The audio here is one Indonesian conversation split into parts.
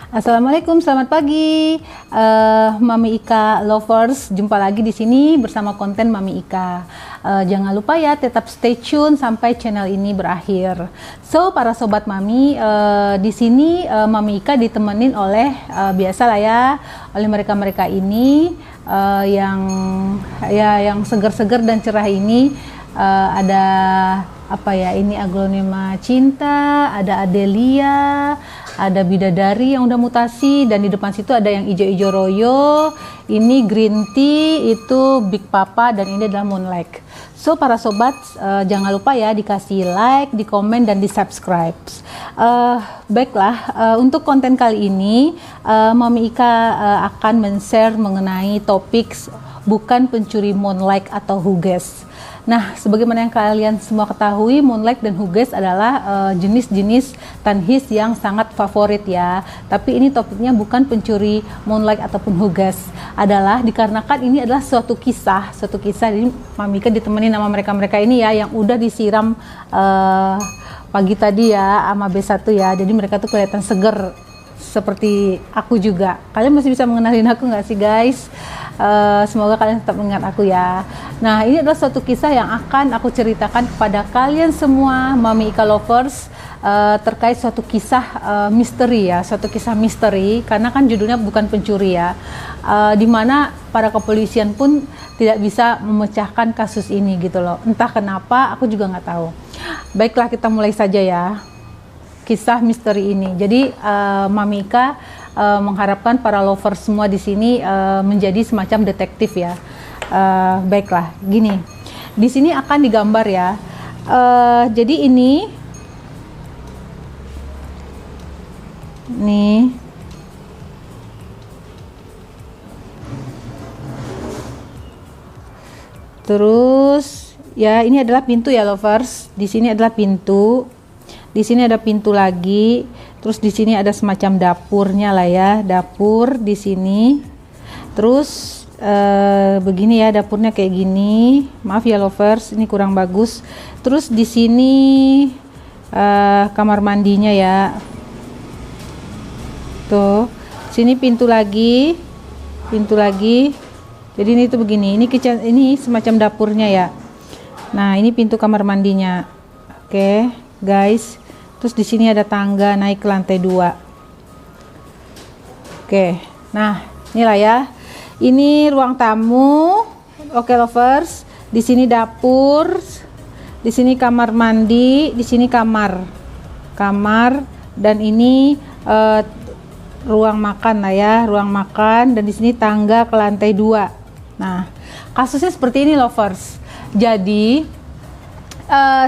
Assalamualaikum, selamat pagi, Mami Ika lovers. Jumpa lagi di sini bersama konten Mami Ika. Jangan lupa ya, tetap stay tune sampai channel ini berakhir. So, para sobat Mami, di sini Mami Ika ditemenin oleh biasalah ya, oleh mereka-mereka ini yang seger-seger dan cerah ini. Ada apa ya, ini aglonema cinta, ada Adelia, ada bidadari yang udah mutasi, dan di depan situ ada yang ijo-ijo royo, ini green tea, itu big papa, dan ini adalah moonlight. So para sobat, jangan lupa ya dikasih like, di komen, dan di subscribe. Baiklah, untuk konten kali ini Mami Ika akan men-share mengenai topik bukan pencuri moonlight atau huges. Nah, sebagaimana yang kalian semua ketahui, moonlight dan huges adalah jenis-jenis tanhis yang sangat favorit ya. Tapi ini topiknya bukan pencuri moonlight ataupun huges. Adalah dikarenakan ini adalah suatu kisah. Jadi Mami Ika ditemenin sama mereka-mereka ini ya, yang udah disiram pagi tadi ya sama B1 ya. Jadi mereka tuh kelihatan seger seperti aku juga. Kalian masih bisa mengenalin aku nggak sih guys? Semoga kalian tetap mengingat aku ya. Nah, ini adalah suatu kisah yang akan aku ceritakan kepada kalian semua Mami Ika lovers, terkait suatu kisah misteri ya, suatu kisah misteri, karena kan judulnya bukan pencuri ya, dimana para kepolisian pun tidak bisa memecahkan kasus ini gitu loh. Entah kenapa, aku juga nggak tahu. Baiklah, kita mulai saja ya kisah misteri ini. Jadi Mami Ika mengharapkan para lovers semua di sini menjadi semacam detektif ya. Baiklah, gini. Di sini akan digambar ya. Jadi ini nih. Terus ya, ini adalah pintu ya lovers. Di sini adalah pintu. Di sini ada pintu lagi. Terus di sini ada semacam dapurnya lah ya, dapur di sini. Terus begini ya, dapurnya kayak gini. Maaf ya lovers, ini kurang bagus. Terus di sini kamar mandinya ya. Tuh, sini pintu lagi. Jadi ini tuh begini. Ini semacam dapurnya ya. Nah, ini pintu kamar mandinya. Oke, guys. Terus di sini ada tangga naik ke lantai 2. Oke, nah inilah ya. Ini ruang tamu. Oke lovers, di sini dapur, di sini kamar mandi, di sini kamar, dan ini ruang makan lah ya, ruang makan, dan di sini tangga ke lantai 2. Nah, kasusnya seperti ini lovers. Jadi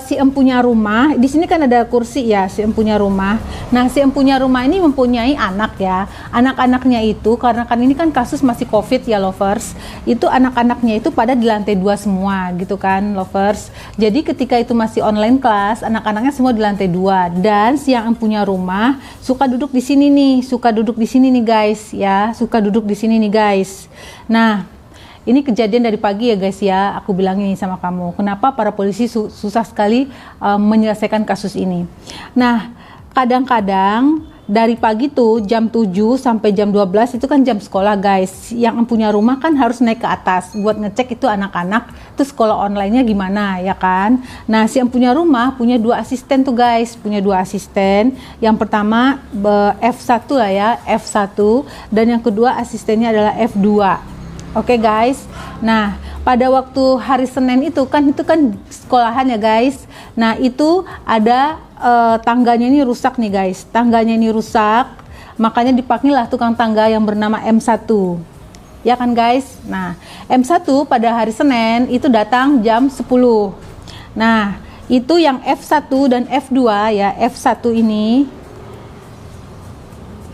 si empunya rumah, di sini kan ada kursi ya, si empunya rumah. Nah, si empunya rumah ini mempunyai anak ya. Anak-anaknya itu, karena kan ini kan kasus masih COVID ya lovers, itu anak-anaknya itu pada di lantai 2 semua gitu kan lovers. Jadi ketika itu masih online class, anak-anaknya semua di lantai 2, dan si yang empunya rumah suka duduk di sini nih, guys ya, suka duduk di sini nih guys. Nah, ini kejadian dari pagi ya guys ya, aku bilang ini sama kamu. Kenapa para polisi susah sekali menyelesaikan kasus ini. Nah, kadang-kadang dari pagi tuh jam 7 sampai jam 12 itu kan jam sekolah guys. Yang punya rumah kan harus naik ke atas buat ngecek itu anak-anak itu sekolah online-nya gimana ya kan. Nah, si yang punya rumah punya 2 asisten tuh guys, punya 2 asisten. Yang pertama F1 lah ya, F1, dan yang kedua asistennya adalah F2. Oke guys, nah pada waktu hari Senin itu kan sekolahan ya guys. Nah itu ada tangganya ini rusak nih guys, makanya dipanggillah tukang tangga yang bernama M1 ya kan guys. Nah M1 pada hari Senin itu datang jam 10. Nah itu yang F1 dan F2 ya, F1 ini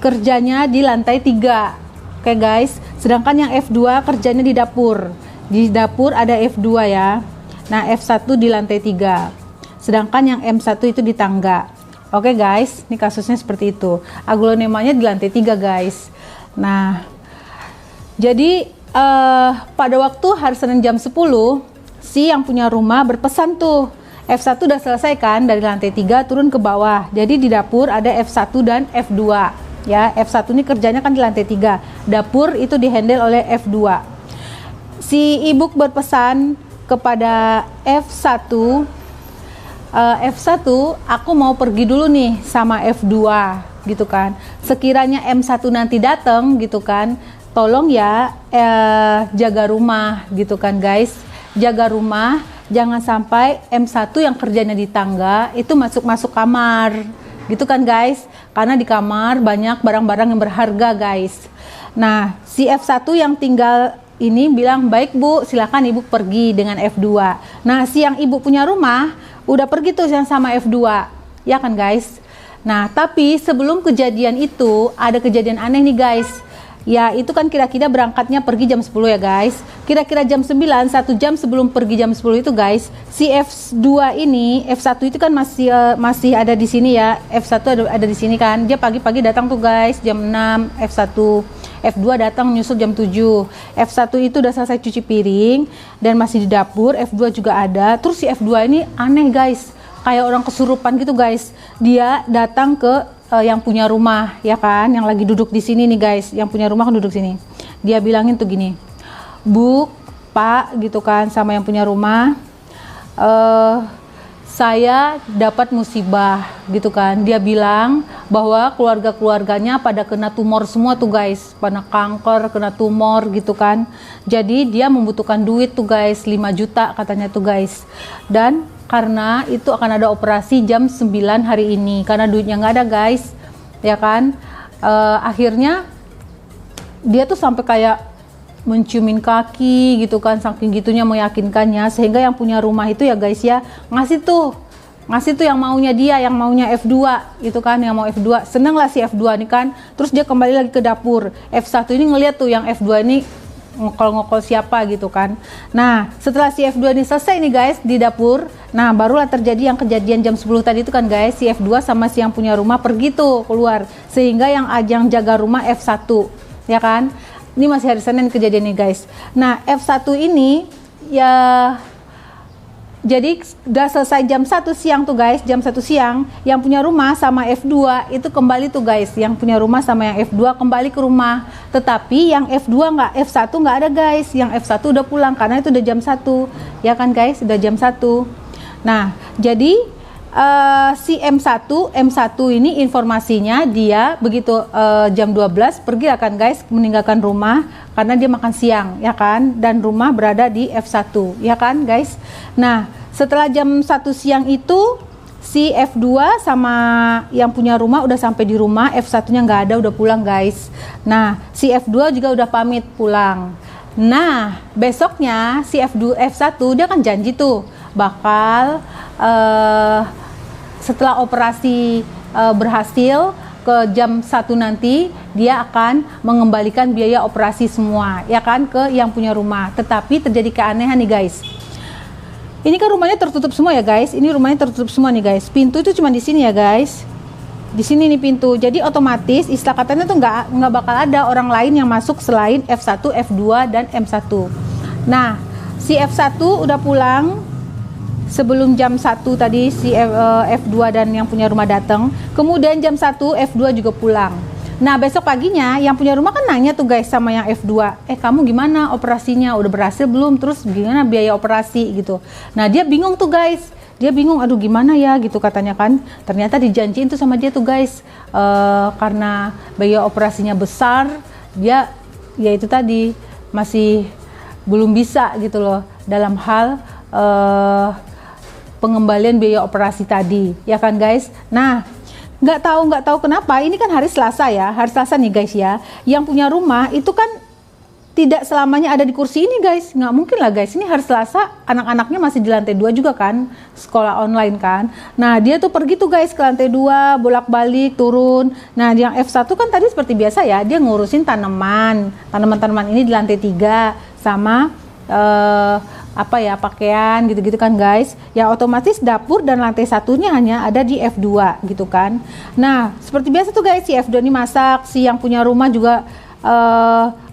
kerjanya di lantai 3. Oke guys, sedangkan yang F2 kerjanya di dapur. Di dapur ada F2 ya. Nah, F1 di lantai 3. Sedangkan yang M1 itu di tangga. Oke guys, ini kasusnya seperti itu. Aglonemanya di lantai 3 guys. Nah, jadi pada waktu hari Senin jam 10, si yang punya rumah berpesan tuh, F1 udah selesai kan dari lantai 3 turun ke bawah. Jadi di dapur ada F1 dan F2. ya. F1 ini kerjanya kan di lantai 3. Dapur itu dihandle oleh F2. Si ibu berpesan kepada F1, F1, aku mau pergi dulu nih sama F2 gitu kan. Sekiranya M1 nanti datang gitu kan, tolong ya jaga rumah gitu kan guys. Jaga rumah, jangan sampai M1 yang kerjanya di tangga itu masuk kamar gitu kan guys, karena di kamar banyak barang-barang yang berharga guys. Nah, si F1 yang tinggal ini bilang, baik Bu, silakan Ibu pergi dengan F2. Nah, si yang Ibu punya rumah udah pergi tuh yang sama F2, ya kan guys. Nah, tapi sebelum kejadian itu ada kejadian aneh nih guys. Ya, itu kan kira-kira berangkatnya pergi jam 10 ya guys. Kira-kira jam 9, 1 jam sebelum pergi jam 10 itu guys, si F2 ini, F1 itu kan masih ada di sini ya. F1 ada di sini kan. Dia pagi-pagi datang tuh guys, jam 6, F1. F2 datang nyusul jam 7. F1 itu udah selesai cuci piring dan masih di dapur. F2 juga ada. Terus si F2 ini aneh guys, kayak orang kesurupan gitu guys. Dia datang ke yang punya rumah ya kan, yang lagi duduk di sini nih guys, yang punya rumah kan duduk sini. Dia bilangin tuh gini, Bu, Pak gitu kan, sama yang punya rumah, saya dapat musibah gitu kan. Dia bilang bahwa keluarganya pada kena tumor semua tuh guys, pada kanker, kena tumor gitu kan. Jadi dia membutuhkan duit tuh guys, 5 juta katanya tuh guys. Dan karena itu akan ada operasi jam 9 hari ini, karena duitnya nggak ada guys, ya kan. Akhirnya dia tuh sampai kayak menciumin kaki gitu kan, saking gitunya meyakinkannya, sehingga yang punya rumah itu ya guys ya ngasih tuh yang maunya dia, yang maunya F2 gitu kan, yang mau F2. Seneng lah si F2 ini kan. Terus dia kembali lagi ke dapur. F1 ini ngeliat tuh yang F2 ini ngokol-ngokol siapa gitu kan. Nah, setelah si F2 ini selesai nih guys di dapur, nah barulah terjadi yang kejadian jam 10 tadi itu kan guys. Si F2 sama si yang punya rumah pergi tuh keluar, sehingga yang jaga rumah F1 ya kan. Ini masih hari Senin kejadian nih guys. Nah, F1 ini ya jadi udah selesai jam 1 siang tuh guys, jam 1 siang yang punya rumah sama F2 itu kembali tuh guys, yang punya rumah sama yang F2 kembali ke rumah. Tetapi yang F2 F1 nggak ada guys, yang F1 udah pulang karena itu udah jam 1 ya kan guys, udah jam 1. Nah, jadi si M1 ini informasinya dia begitu jam 12 pergi akan guys, meninggalkan rumah karena dia makan siang ya kan, dan rumah berada di F1 ya kan guys. Nah, setelah jam 1 siang itu si F2 sama yang punya rumah udah sampai di rumah, F1 nya nggak ada, udah pulang guys. Nah, si F2 juga udah pamit pulang. Nah, besoknya si F1 dia kan janji tuh bakal setelah operasi berhasil ke jam 1 nanti dia akan mengembalikan biaya operasi semua ya kan ke yang punya rumah. Tetapi terjadi keanehan nih guys. Ini kan rumahnya tertutup semua ya guys. Ini rumahnya tertutup semua nih guys. Pintu itu cuma di sini ya guys. Di sini nih pintu. Jadi otomatis istilah katanya tuh nggak bakal ada orang lain yang masuk selain F1, F2 dan M1. Nah, si F1 udah pulang sebelum jam 1 tadi si F2 dan yang punya rumah datang. Kemudian jam 1 F2 juga pulang. Nah, besok paginya yang punya rumah kan nanya tuh guys sama yang F2, kamu gimana operasinya, udah berhasil belum, terus gimana biaya operasi gitu. Nah, dia bingung tuh guys, dia bingung, aduh gimana ya gitu katanya kan. Ternyata dijanjiin tuh sama dia tuh guys, karena biaya operasinya besar, dia ya itu tadi masih belum bisa gitu loh dalam hal pengembalian biaya operasi tadi ya kan guys. Nah, nggak tahu kenapa ini kan hari Selasa ya, hari Selasa nih guys ya, yang punya rumah itu kan tidak selamanya ada di kursi ini guys, nggak mungkin lah guys, ini hari Selasa, anak-anaknya masih di lantai 2 juga kan, sekolah online kan. Nah, dia tuh pergi tuh guys ke lantai 2, bolak-balik turun. Nah, yang F1 kan tadi seperti biasa ya, dia ngurusin tanaman ini di lantai 3 sama apa ya, pakaian gitu-gitu kan guys. Ya otomatis dapur dan lantai satunya hanya ada di F2 gitu kan. Nah, seperti biasa tuh guys, si F2 ini masak, si yang punya rumah juga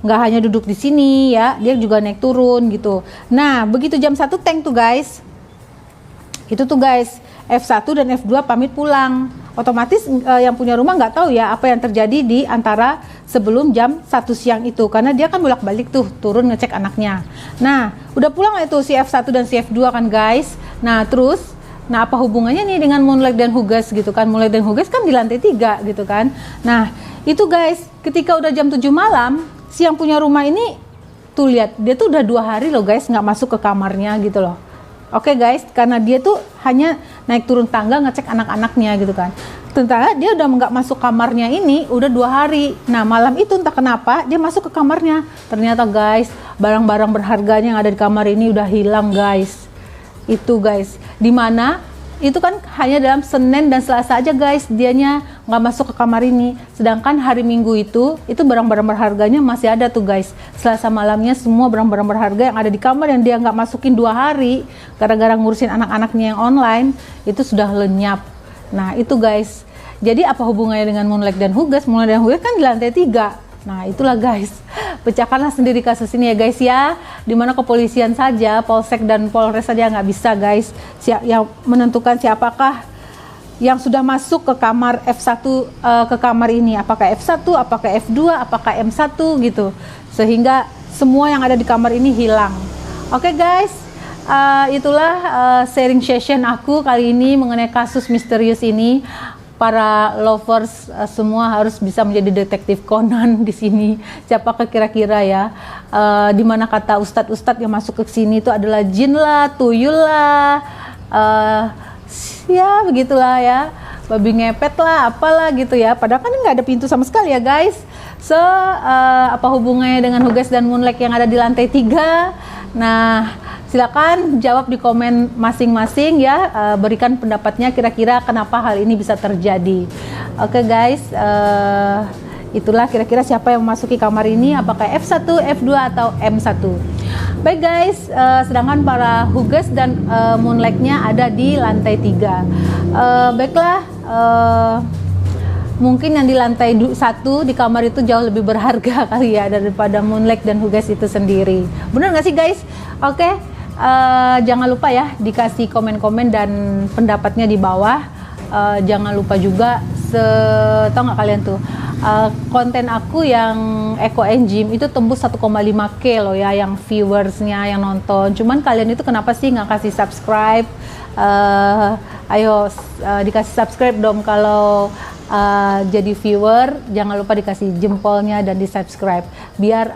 nggak hanya duduk di sini ya, dia juga naik turun gitu. Nah, begitu jam 1 tank tuh guys, itu tuh guys, F1 dan F2 pamit pulang. Otomatis yang punya rumah nggak tahu ya apa yang terjadi di antara sebelum jam 1 siang itu, karena dia kan bolak-balik tuh turun ngecek anaknya. Nah, udah pulang itu si F1 dan si F2 kan guys. Nah, terus apa hubungannya nih dengan Moonlight dan Hugas gitu kan? Moonlight dan Hugas kan di lantai 3 gitu kan. Nah, itu guys, ketika udah jam 7 malam, si yang punya rumah ini tuh lihat, dia tuh udah 2 hari loh guys nggak masuk ke kamarnya gitu loh. Oke guys, karena dia tuh hanya naik turun tangga ngecek anak-anaknya gitu kan. Ternyata dia udah nggak masuk kamarnya ini udah 2 hari. Nah, malam itu entah kenapa dia masuk ke kamarnya. Ternyata guys, barang-barang berharganya yang ada di kamar ini udah hilang guys. Itu guys, dimana itu kan hanya dalam Senin dan Selasa aja guys dianya nggak masuk ke kamar ini, sedangkan hari Minggu itu barang-barang berharganya masih ada tuh guys. Selasa malamnya semua barang-barang berharga yang ada di kamar yang dia nggak masukin 2 hari gara-gara ngurusin anak-anaknya yang online itu sudah lenyap. Nah itu guys, jadi apa hubungannya dengan Moonlight dan Hugas? Moonlight dan Hugas kan di lantai 3. Nah itulah guys, pecahkanlah sendiri kasus ini ya guys ya, dimana kepolisian saja, Polsek dan Polres saja nggak bisa guys yang menentukan siapakah yang sudah masuk ke kamar F1 ke kamar ini, apakah F1, apakah F2, apakah M1 gitu, sehingga semua yang ada di kamar ini hilang. Oke guys, itulah sharing session aku kali ini mengenai kasus misterius ini. Para lovers semua harus bisa menjadi detektif Conan di sini. Siapakah kira-kira ya? Dimana kata ustadz-ustadz yang masuk ke sini itu adalah jin lah, tuyul lah, ya begitulah ya, babi ngepet lah, apalah gitu ya. Padahal kan nggak ada pintu sama sekali ya guys. So apa hubungannya dengan Hugas dan Moonlight yang ada di lantai 3? Nah, silakan jawab di komen masing-masing ya, berikan pendapatnya kira-kira kenapa hal ini bisa terjadi. Oke guys, itulah kira-kira siapa yang memasuki kamar ini, apakah F1, F2 atau M1. Baik guys, sedangkan para Hugas dan Moonlight-nya ada di lantai 3. Baiklah, mungkin yang di lantai 1 di kamar itu jauh lebih berharga kali ya daripada Moonlight dan Hugas itu sendiri. Benar nggak sih guys? Oke, jangan lupa ya dikasih komen-komen dan pendapatnya di bawah. Jangan lupa juga, tau nggak kalian tuh, konten aku yang Eco Engine itu tembus 1,5K loh ya, yang viewersnya, yang nonton. Cuman kalian itu kenapa sih nggak kasih subscribe? Ayo dikasih subscribe dong kalau jadi viewer. Jangan lupa dikasih jempolnya dan di subscribe biar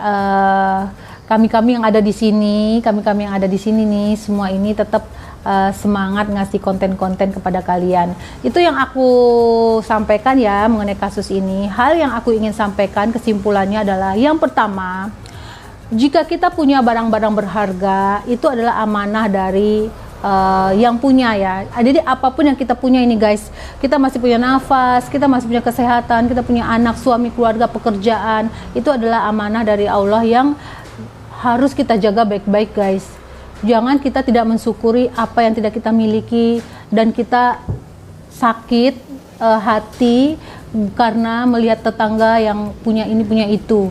kami-kami yang ada di sini, kami-kami yang ada di sini nih, semua ini tetap semangat ngasih konten-konten kepada kalian. Itu yang aku sampaikan ya mengenai kasus ini. Hal yang aku ingin sampaikan kesimpulannya adalah, yang pertama, jika kita punya barang-barang berharga, itu adalah amanah dari yang punya ya. Jadi apapun yang kita punya ini guys, kita masih punya nafas, kita masih punya kesehatan, kita punya anak, suami, keluarga, pekerjaan, itu adalah amanah dari Allah yang harus kita jaga baik-baik guys. Jangan kita tidak mensyukuri apa yang tidak kita miliki dan kita sakit hati karena melihat tetangga yang punya ini punya itu.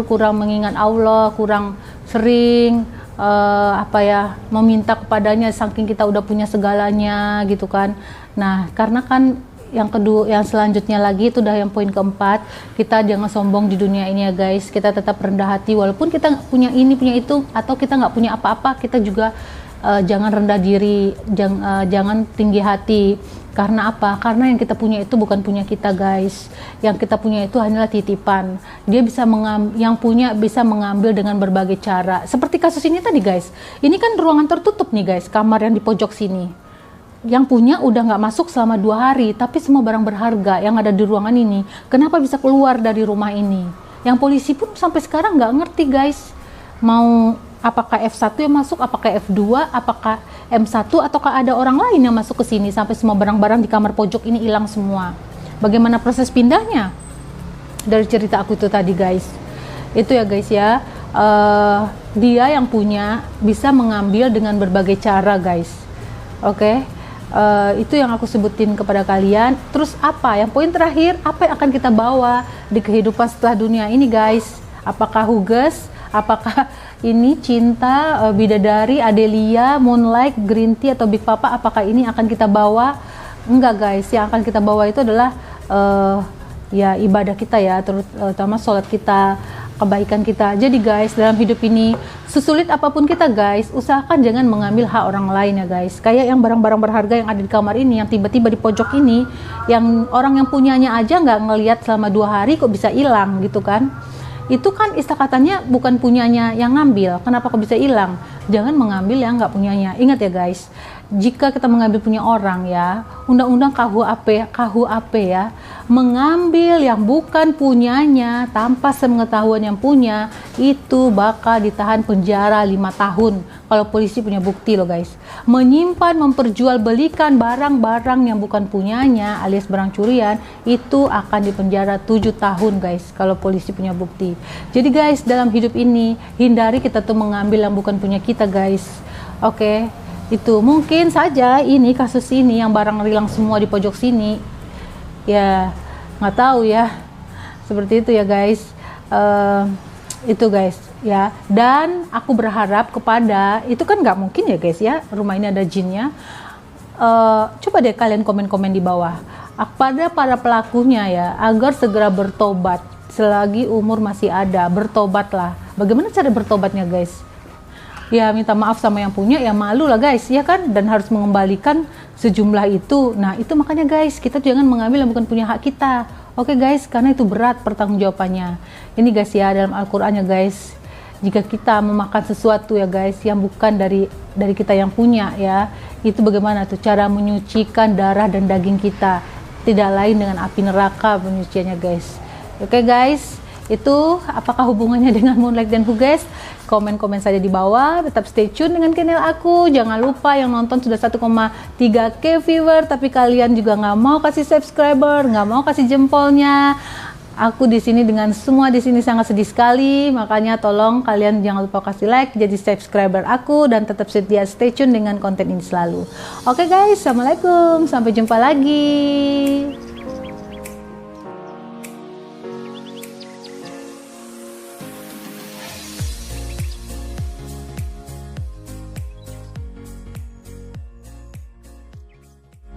Kurang mengingat Allah, kurang sering meminta kepadanya saking kita udah punya segalanya gitu kan. Nah, karena kan yang kedua, yang selanjutnya lagi itu udah yang poin keempat, kita jangan sombong di dunia ini ya guys. Kita tetap rendah hati walaupun kita punya ini punya itu, atau kita nggak punya apa-apa, kita juga jangan rendah diri, jangan tinggi hati. Karena apa? Karena yang kita punya itu bukan punya kita guys. Yang kita punya itu hanyalah titipan. Dia bisa yang punya bisa mengambil dengan berbagai cara. Seperti kasus ini tadi guys. Ini kan ruangan tertutup nih guys, kamar yang di pojok sini. Yang punya udah nggak masuk selama 2 hari, tapi semua barang berharga yang ada di ruangan ini, kenapa bisa keluar dari rumah ini? Yang polisi pun sampai sekarang nggak ngerti guys. Mau apakah F1 yang masuk, apakah F2, apakah M1, ataukah ada orang lain yang masuk ke sini sampai semua barang-barang di kamar pojok ini hilang semua. Bagaimana proses pindahnya? Dari cerita aku itu tadi guys. Itu ya guys ya. Dia yang punya bisa mengambil dengan berbagai cara guys. Oke. Itu yang aku sebutin kepada kalian. Terus apa? Yang poin terakhir, apa yang akan kita bawa di kehidupan setelah dunia ini guys? Apakah Hugas apakah ini Cinta, Bidadari, Adelia, Moonlight, Green Tea atau Big Papa, apakah ini akan kita bawa? Enggak guys, yang akan kita bawa itu adalah ya ibadah kita ya, terutama sholat kita, kebaikan kita. Jadi guys, dalam hidup ini sesulit apapun kita guys, usahakan jangan mengambil hak orang lain ya guys. Kayak yang barang-barang berharga yang ada di kamar ini, yang tiba-tiba di pojok ini, yang orang yang punyanya aja nggak ngelihat selama 2 hari kok bisa hilang gitu kan. Itu kan istilahnya bukan punyanya yang ngambil, kenapa kok bisa hilang? Jangan mengambil yang nggak punyanya. Ingat ya guys, jika kita mengambil punya orang ya, undang-undang KUHP ya, mengambil yang bukan punyanya tanpa sepengetahuan yang punya, itu bakal ditahan penjara 5 tahun kalau polisi punya bukti loh guys. Menyimpan, memperjualbelikan barang-barang yang bukan punyanya alias barang curian, itu akan dipenjara 7 tahun guys kalau polisi punya bukti. Jadi guys, dalam hidup ini hindari kita tuh mengambil yang bukan punya kita guys. Oke, itu mungkin saja ini kasus ini yang barang hilang semua di pojok sini ya, nggak tahu ya, seperti itu ya guys. Itu guys ya, dan aku berharap kepada, itu kan nggak mungkin ya guys ya, rumah ini ada jinnya. Coba deh kalian komen-komen di bawah pada para pelakunya ya, agar segera bertobat selagi umur masih ada. Bertobatlah. Bagaimana cara bertobatnya guys? Ya minta maaf sama yang punya, ya malu lah guys ya kan, dan harus mengembalikan sejumlah itu. Nah itu makanya guys, kita jangan mengambil yang bukan punya hak kita. Oke guys, karena itu berat pertanggungjawabannya. Ini guys ya, dalam Al-Quran ya guys, jika kita memakan sesuatu ya guys yang bukan dari kita yang punya ya, itu bagaimana tuh cara menyucikan darah dan daging kita, tidak lain dengan api neraka penyuciannya guys. Oke guys, itu apakah hubungannya dengan Moonlight dan Huges? Komen-komen saja di bawah. Tetap stay tune dengan channel aku. Jangan lupa, yang nonton sudah 1,3K viewer tapi kalian juga nggak mau kasih subscriber, nggak mau kasih jempolnya. Aku di sini dengan semua di sini sangat sedih sekali. Makanya tolong kalian jangan lupa kasih like, jadi subscriber aku, dan tetap setia stay tune dengan konten ini selalu. Oke guys, assalamualaikum, sampai jumpa lagi.